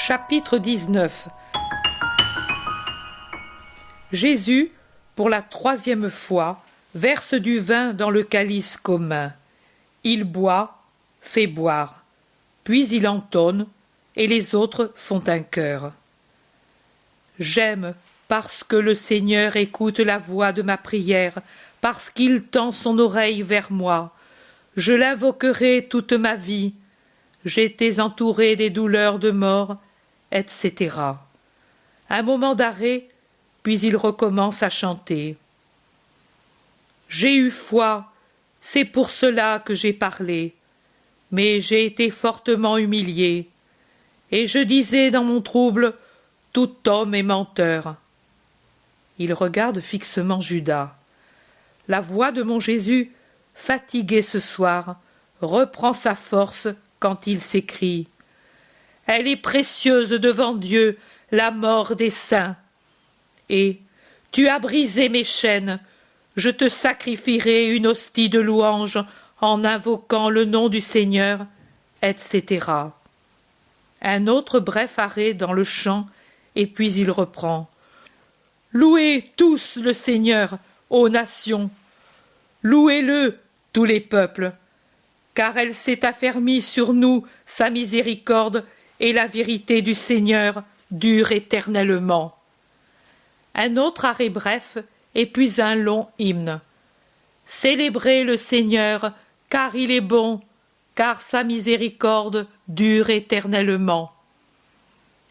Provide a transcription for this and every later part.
Chapitre 19. Jésus, pour la 3e fois, verse du vin dans le calice commun. Il boit, fait boire, puis il entonne, et les autres font un chœur. J'aime parce que le Seigneur écoute la voix de ma prière, parce qu'il tend son oreille vers moi. Je l'invoquerai toute ma vie. J'étais entouré des douleurs de mort, etc. Un moment d'arrêt, puis il recommence à chanter. J'ai eu foi, c'est pour cela que j'ai parlé, mais j'ai été fortement humilié, et je disais dans mon trouble, tout homme est menteur. Il regarde fixement Judas. La voix de mon Jésus, fatigué ce soir, reprend sa force quand il s'écrie. Elle est précieuse devant Dieu, la mort des saints. Et tu as brisé mes chaînes, je te sacrifierai une hostie de louange en invoquant le nom du Seigneur, etc. Un autre bref arrêt dans le chant, et puis il reprend. Louez tous le Seigneur, ô nations, louez-le, tous les peuples, car elle s'est affermie sur nous sa miséricorde, et la vérité du Seigneur dure éternellement. Un autre arrêt bref, et puis un long hymne. Célébrez le Seigneur, car il est bon, car sa miséricorde dure éternellement.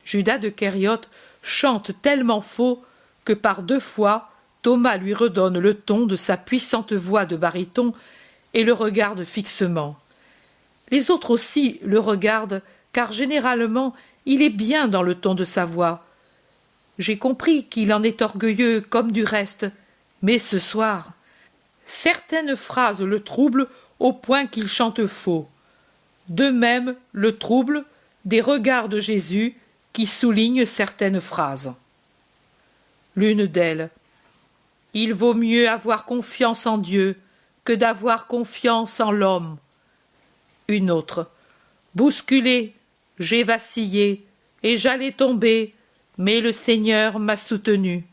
Judas de Kériote chante tellement faux que par 2 fois Thomas lui redonne le ton de sa puissante voix de baryton et le regarde fixement. Les autres aussi le regardent, car généralement il est bien dans le ton de sa voix. J'ai compris qu'il en est orgueilleux comme du reste, mais ce soir, certaines phrases le troublent au point qu'il chante faux. De même le trouble des regards de Jésus qui soulignent certaines phrases. L'une d'elles. Il vaut mieux avoir confiance en Dieu que d'avoir confiance en l'homme. Une autre. Bousculé, j'ai vacillé, et j'allais tomber, mais le Seigneur m'a soutenu.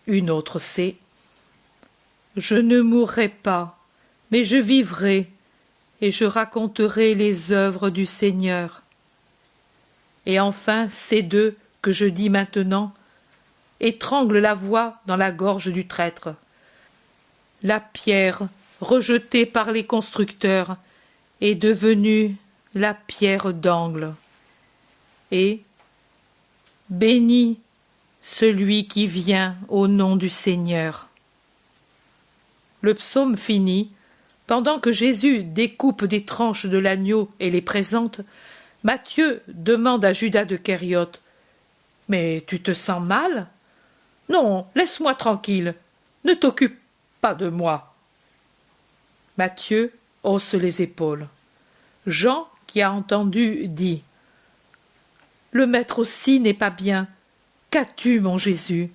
Une autre c'est. Je ne mourrai pas, mais je vivrai, et je raconterai les œuvres du Seigneur. Et enfin ces 2 que je dis maintenant étranglent la voix dans la gorge du traître. La pierre, rejetée par les constructeurs, est devenue la pierre d'angle. Et béni celui qui vient au nom du Seigneur. Le psaume fini, pendant que Jésus découpe des tranches de l'agneau et les présente, Matthieu demande à Judas de Kériote. « Mais tu te sens mal ? Non, laisse-moi tranquille, ne t'occupe pas de moi. » Matthieu hausse les épaules. Jean, qui a entendu, dit. Le maître aussi n'est pas bien. Qu'as-tu, mon Jésus?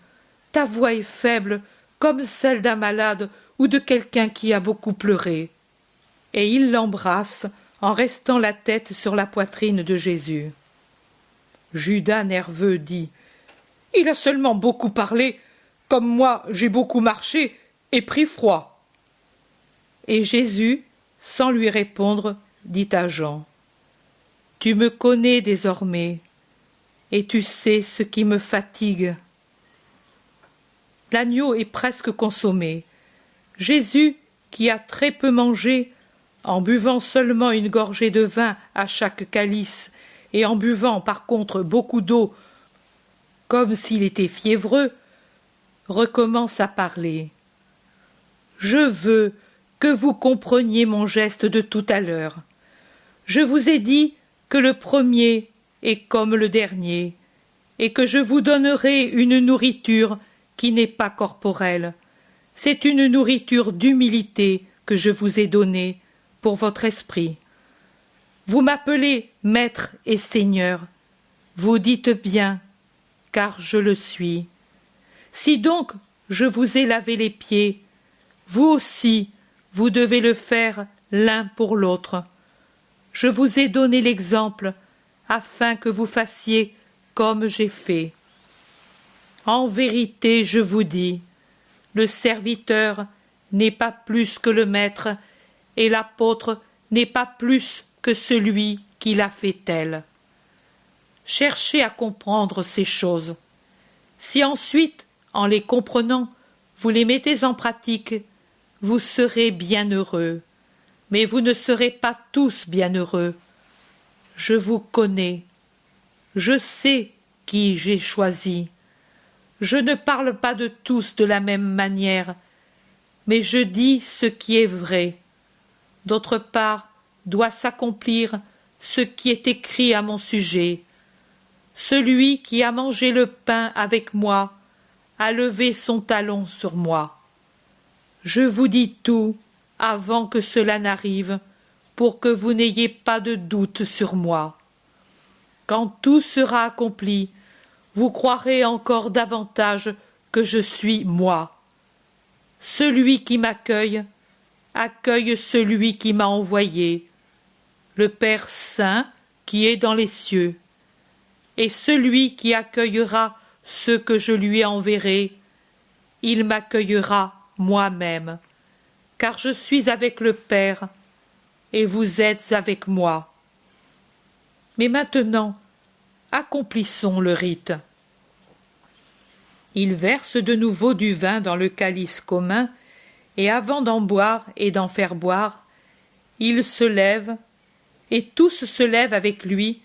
Ta voix est faible, comme celle d'un malade ou de quelqu'un qui a beaucoup pleuré. Et il l'embrasse en restant la tête sur la poitrine de Jésus. Judas, nerveux, dit. Il a seulement beaucoup parlé, comme moi j'ai beaucoup marché et pris froid. Et Jésus, sans lui répondre, dit à Jean. Tu me connais désormais, et tu sais ce qui me fatigue. L'agneau est presque consommé. Jésus, qui a très peu mangé, en buvant seulement une gorgée de vin à chaque calice, et en buvant par contre beaucoup d'eau, comme s'il était fiévreux, recommence à parler. Je veux que vous compreniez mon geste de tout à l'heure. Je vous ai dit que le premier est comme le dernier, et que je vous donnerai une nourriture qui n'est pas corporelle. C'est une nourriture d'humilité que je vous ai donnée pour votre esprit. Vous m'appelez Maître et Seigneur. Vous dites bien, car je le suis. Si donc je vous ai lavé les pieds, vous aussi, vous devez le faire l'un pour l'autre. Je vous ai donné l'exemple, afin que vous fassiez comme j'ai fait. En vérité, je vous dis, le serviteur n'est pas plus que le maître, et l'apôtre n'est pas plus que celui qui l'a fait tel. Cherchez à comprendre ces choses. Si ensuite, en les comprenant, vous les mettez en pratique, vous serez bien heureux. Mais vous ne serez pas tous bien heureux. Je vous connais. Je sais qui j'ai choisi. Je ne parle pas de tous de la même manière, mais je dis ce qui est vrai. D'autre part, doit s'accomplir ce qui est écrit à mon sujet. Celui qui a mangé le pain avec moi a levé son talon sur moi. Je vous dis tout avant que cela n'arrive, pour que vous n'ayez pas de doute sur moi. Quand tout sera accompli, vous croirez encore davantage que je suis moi. Celui qui m'accueille, accueille celui qui m'a envoyé, le Père saint qui est dans les cieux. Et celui qui accueillera ceux que je lui enverrai, il m'accueillera moi-même, car je suis avec le Père, et vous êtes avec moi. Mais maintenant, accomplissons le rite. Il verse de nouveau du vin dans le calice commun, et avant d'en boire et d'en faire boire, il se lève, et tous se lèvent avec lui,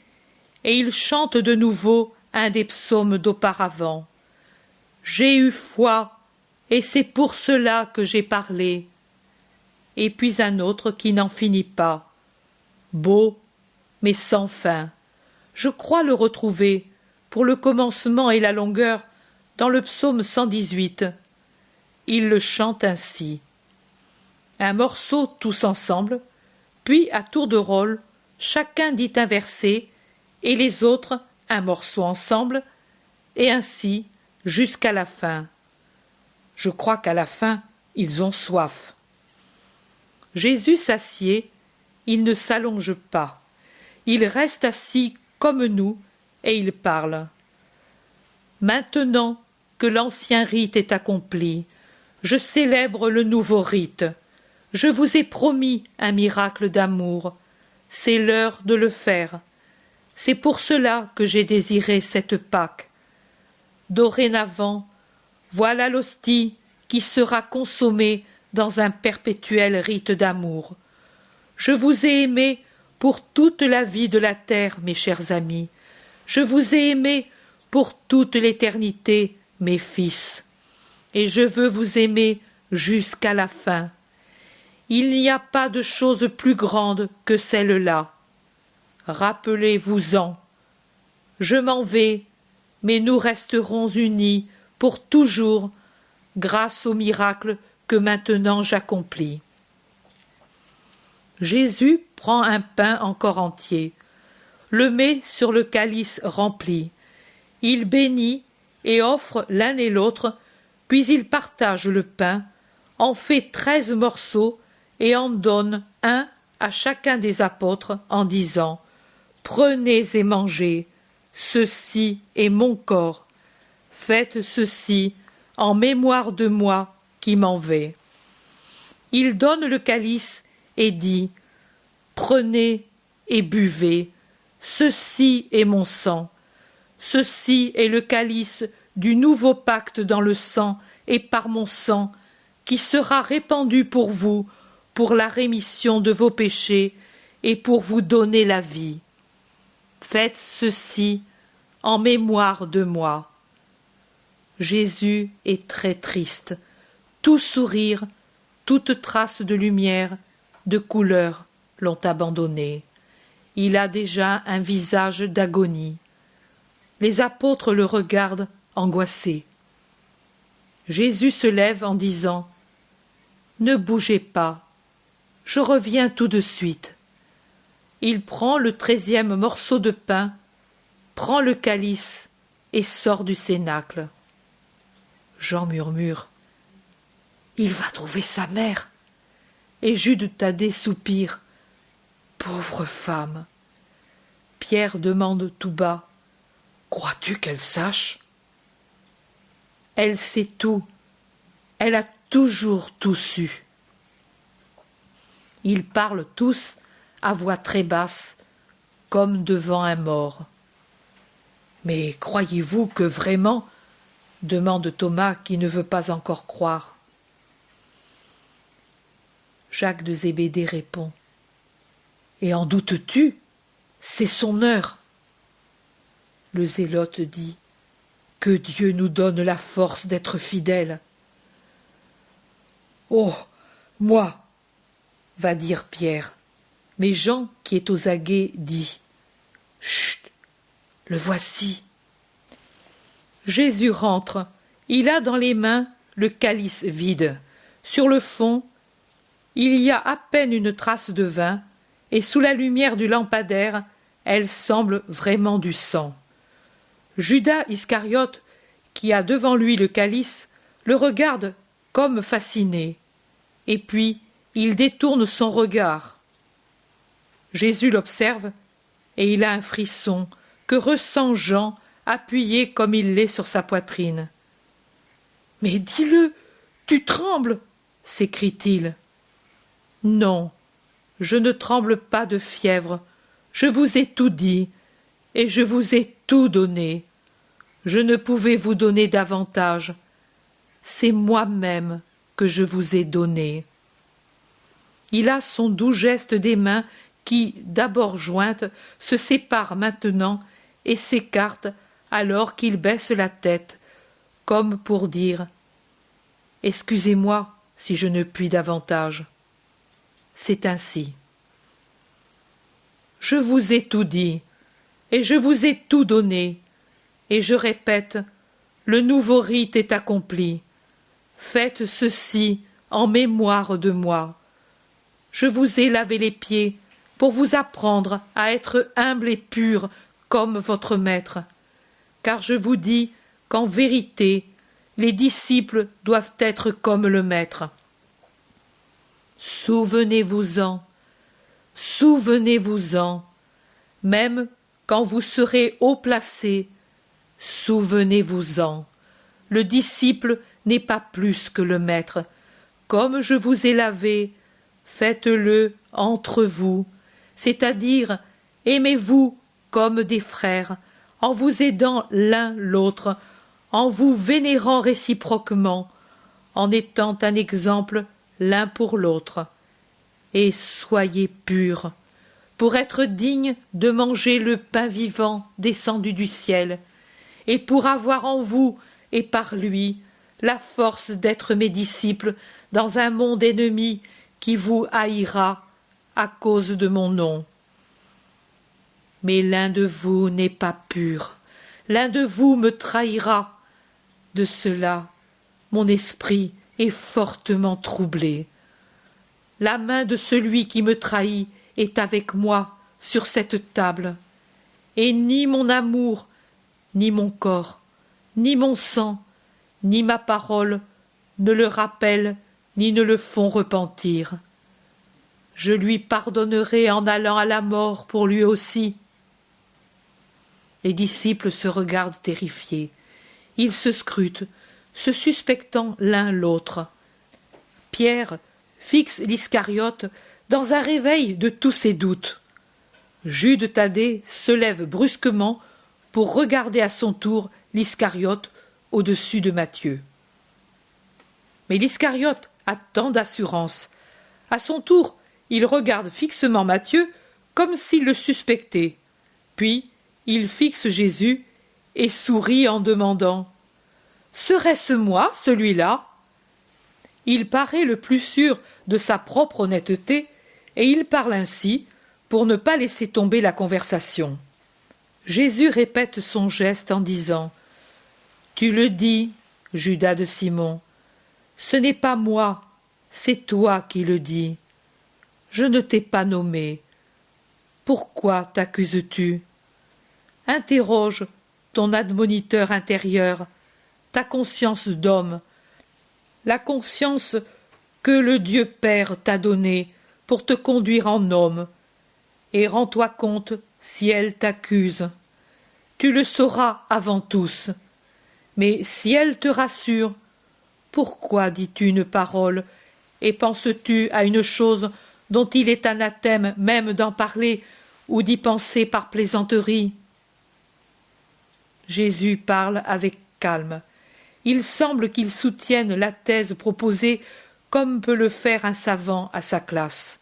et il chante de nouveau un des psaumes d'auparavant. J'ai eu foi, et c'est pour cela que j'ai parlé. Et puis un autre qui n'en finit pas. Beau, mais sans fin. Je crois le retrouver, pour le commencement et la longueur, dans le psaume 118. Il le chante ainsi. Un morceau tous ensemble, puis à tour de rôle, chacun dit un verset, et les autres un morceau ensemble, et ainsi jusqu'à la fin. Je crois qu'à la fin, ils ont soif. Jésus s'assied, il ne s'allonge pas. Il reste assis comme nous, et il parle. Maintenant que l'ancien rite est accompli, je célèbre le nouveau rite. Je vous ai promis un miracle d'amour. C'est l'heure de le faire. C'est pour cela que j'ai désiré cette Pâque. Dorénavant, voilà l'hostie qui sera consommée dans un perpétuel rite d'amour. Je vous ai aimés pour toute la vie de la terre, mes chers amis. Je vous ai aimés pour toute l'éternité, mes fils. Et je veux vous aimer jusqu'à la fin. Il n'y a pas de chose plus grande que celle-là. Rappelez-vous-en. Je m'en vais, mais nous resterons unis pour toujours, grâce au miracle que maintenant j'accomplis. Jésus prend un pain encore entier, le met sur le calice rempli. Il bénit et offre l'un et l'autre, puis il partage le pain, en fait 13 morceaux et en donne un à chacun des apôtres en disant « Prenez et mangez, ceci est mon corps. Faites ceci en mémoire de moi qui m'en vais. » Il donne le calice et dit « Prenez et buvez, ceci est mon sang. Ceci est le calice du nouveau pacte dans le sang et par mon sang, qui sera répandu pour vous, pour la rémission de vos péchés et pour vous donner la vie. Faites ceci en mémoire de moi. » Jésus est très triste. Tout sourire, toute trace de lumière, de couleur l'ont abandonné. Il a déjà un visage d'agonie. Les apôtres le regardent angoissés. Jésus se lève en disant « Ne bougez pas, je reviens tout de suite. » Il prend le 13e morceau de pain, prend le calice et sort du cénacle. Jean murmure « Il va trouver sa mère !» Et Jude Thaddée soupire « Pauvre femme !» Pierre demande tout bas. « Crois-tu qu'elle sache ?» Elle sait tout. Elle a toujours tout su. Ils parlent tous à voix très basse, comme devant un mort. « Mais croyez-vous que vraiment ?» demande Thomas qui ne veut pas encore croire. Jacques de Zébédée répond. « Et en doutes-tu ? C'est son heure. » Le zélote dit. « Que Dieu nous donne la force d'être fidèles. »« Oh, moi !» va dire Pierre. Mais Jean, qui est aux aguets, dit. « Chut, le voici. » Jésus rentre. Il a dans les mains le calice vide. Sur le fond, il y a à peine une trace de vin, et sous la lumière du lampadaire, elle semble vraiment du sang. Judas Iscariote, qui a devant lui le calice, le regarde comme fasciné, et puis il détourne son regard. Jésus l'observe, et il a un frisson que ressent Jean, appuyé comme il l'est sur sa poitrine. « Mais dis-le, tu trembles !» s'écrie-t-il. « Non, je ne tremble pas de fièvre, je vous ai tout dit, et je vous ai tout donné. Je ne pouvais vous donner davantage. C'est moi-même que je vous ai donné. » Il a son doux geste des mains qui, d'abord jointes, se séparent maintenant et s'écartent alors qu'il baisse la tête, comme pour dire « Excusez-moi si je ne puis davantage. » C'est ainsi. Je vous ai tout dit, et je vous ai tout donné, et je répète, le nouveau rite est accompli. Faites ceci en mémoire de moi. Je vous ai lavé les pieds pour vous apprendre à être humble et pur comme votre maître. Car je vous dis qu'en vérité, les disciples doivent être comme le maître. Souvenez-vous-en, souvenez-vous-en, même quand vous serez haut placé, souvenez-vous-en. Le disciple n'est pas plus que le maître. Comme je vous ai lavé, faites-le entre vous, c'est-à-dire aimez-vous comme des frères, en vous aidant l'un l'autre, en vous vénérant réciproquement, en étant un exemple l'un pour l'autre. Et soyez purs, pour être dignes de manger le pain vivant descendu du ciel, et pour avoir en vous et par lui la force d'être mes disciples dans un monde ennemi qui vous haïra à cause de mon nom. Mais l'un de vous n'est pas pur, l'un de vous me trahira. De cela, mon esprit est fortement troublé. La main de celui qui me trahit est avec moi sur cette table, et ni mon amour, ni mon corps, ni mon sang, ni ma parole ne le rappellent ni ne le font repentir. Je lui pardonnerai en allant à la mort pour lui aussi. Les disciples se regardent terrifiés. Ils se scrutent, se suspectant l'un l'autre. Pierre fixe l'Iscariote dans un réveil de tous ses doutes. Jude Thaddée se lève brusquement pour regarder à son tour l'Iscariote au-dessus de Matthieu. Mais l'Iscariote a tant d'assurance. À son tour, il regarde fixement Matthieu comme s'il le suspectait. Puis, il fixe Jésus et sourit en demandant « Serait-ce moi, celui-là » Il paraît le plus sûr de sa propre honnêteté et il parle ainsi pour ne pas laisser tomber la conversation. Jésus répète son geste en disant « Tu le dis, Judas de Simon, ce n'est pas moi, c'est toi qui le dis. Je ne t'ai pas nommé. Pourquoi t'accuses-tu ? Interroge ton admoniteur intérieur, ta conscience d'homme, la conscience que le Dieu Père t'a donnée pour te conduire en homme, et rends-toi compte si elle t'accuse. Tu le sauras avant tous. Mais si elle te rassure, pourquoi dis-tu une parole et penses-tu à une chose dont il est anathème même d'en parler ou d'y penser par plaisanterie? Jésus parle avec calme. Il semble qu'il soutienne la thèse proposée comme peut le faire un savant à sa classe.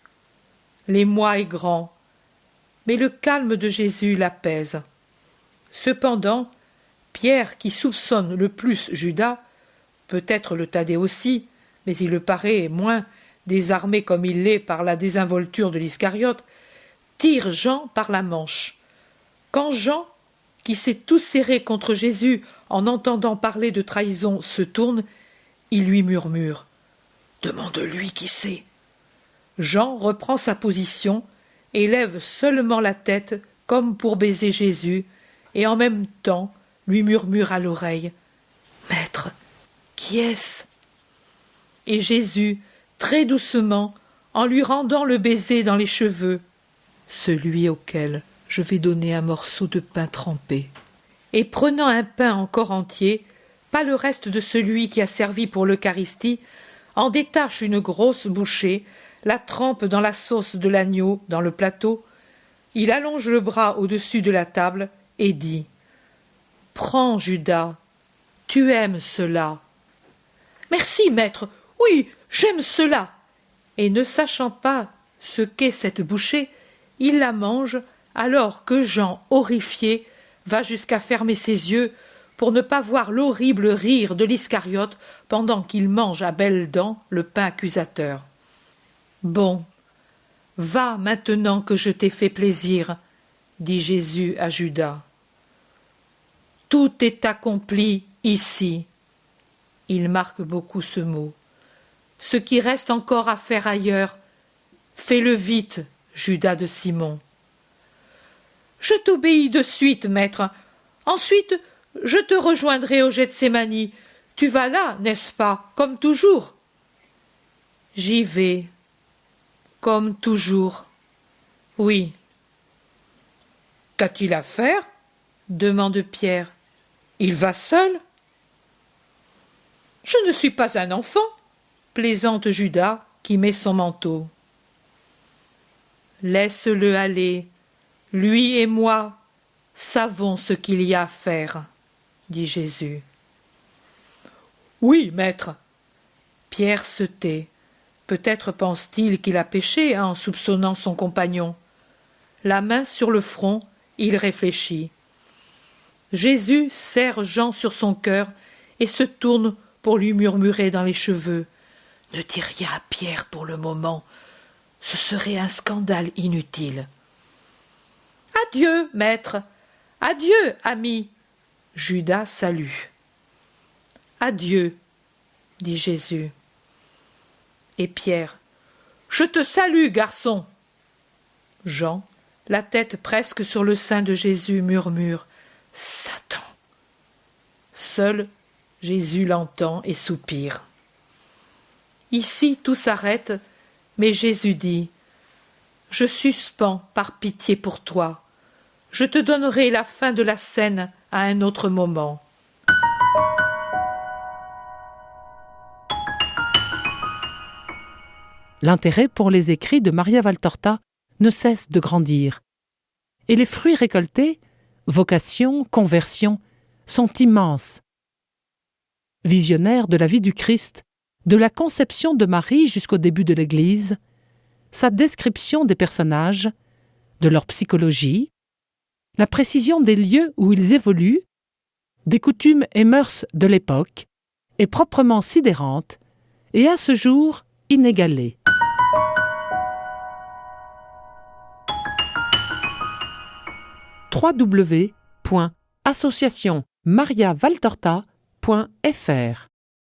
L'émoi est grand, mais le calme de Jésus l'apaise. Cependant, Pierre, qui soupçonne le plus Judas, peut-être le Thaddée aussi, mais il le paraît moins, désarmé comme il l'est par la désinvolture de l'Iscariote, tire Jean par la manche. Quand Jean, qui s'est tout serré contre Jésus en entendant parler de trahison, se tourne, il lui murmure « Demande-lui qui c'est ». Jean reprend sa position et lève seulement la tête comme pour baiser Jésus, et en même temps lui murmure à l'oreille « Maître, qui est-ce » Et Jésus, très doucement, en lui rendant le baiser dans les cheveux, « Celui auquel je vais donner un morceau de pain trempé. » Et prenant un pain encore entier, pas le reste de celui qui a servi pour l'Eucharistie, en détache une grosse bouchée, la trempe dans la sauce de l'agneau dans le plateau, il allonge le bras au-dessus de la table et dit « Prends, Judas, tu aimes cela. »« Merci, maître, oui, j'aime cela. » Et ne sachant pas ce qu'est cette bouchée, il la mange alors que Jean, horrifié, va jusqu'à fermer ses yeux pour ne pas voir l'horrible rire de l'Iscariote pendant qu'il mange à belles dents le pain accusateur. « Bon, va maintenant que je t'ai fait plaisir, » dit Jésus à Judas. « Tout est accompli ici. » Il marque beaucoup ce mot. « Ce qui reste encore à faire ailleurs, fais-le vite, Judas de Simon. »« Je t'obéis de suite, maître. Ensuite, je te rejoindrai au Gethsémani. Tu vas là, n'est-ce pas, comme toujours ?»« J'y vais, comme toujours. Oui. »« Qu'a-t-il à faire ?» demande Pierre. « Il va seul ?»« Je ne suis pas un enfant, » plaisante Judas qui met son manteau. « Laisse-le aller. Lui et moi savons ce qu'il y a à faire, » dit Jésus. « Oui, maître. » Pierre se tait. Peut-être pense-t-il qu'il a péché en soupçonnant son compagnon. La main sur le front, il réfléchit. Jésus serre Jean sur son cœur et se tourne pour lui murmurer dans les cheveux « Ne dis rien à Pierre pour le moment, ce serait un scandale inutile. »« Adieu, maître, adieu, ami. » Judas salue. « Adieu, » dit Jésus. Et Pierre « Je te salue, garçon. » Jean, la tête presque sur le sein de Jésus, murmure « Satan !» Seul Jésus l'entend et soupire. Ici tout s'arrête, mais Jésus dit « Je suspends par pitié pour toi. Je te donnerai la fin de la scène à un autre moment. » L'intérêt pour les écrits de Maria Valtorta ne cesse de grandir. Et les fruits récoltés, vocation, conversion, sont immenses. Visionnaire de la vie du Christ, de la conception de Marie jusqu'au début de l'Église, sa description des personnages, de leur psychologie, la précision des lieux où ils évoluent, des coutumes et mœurs de l'époque, est proprement sidérante et à ce jour inégalée. www.associationmariavaltorta.fr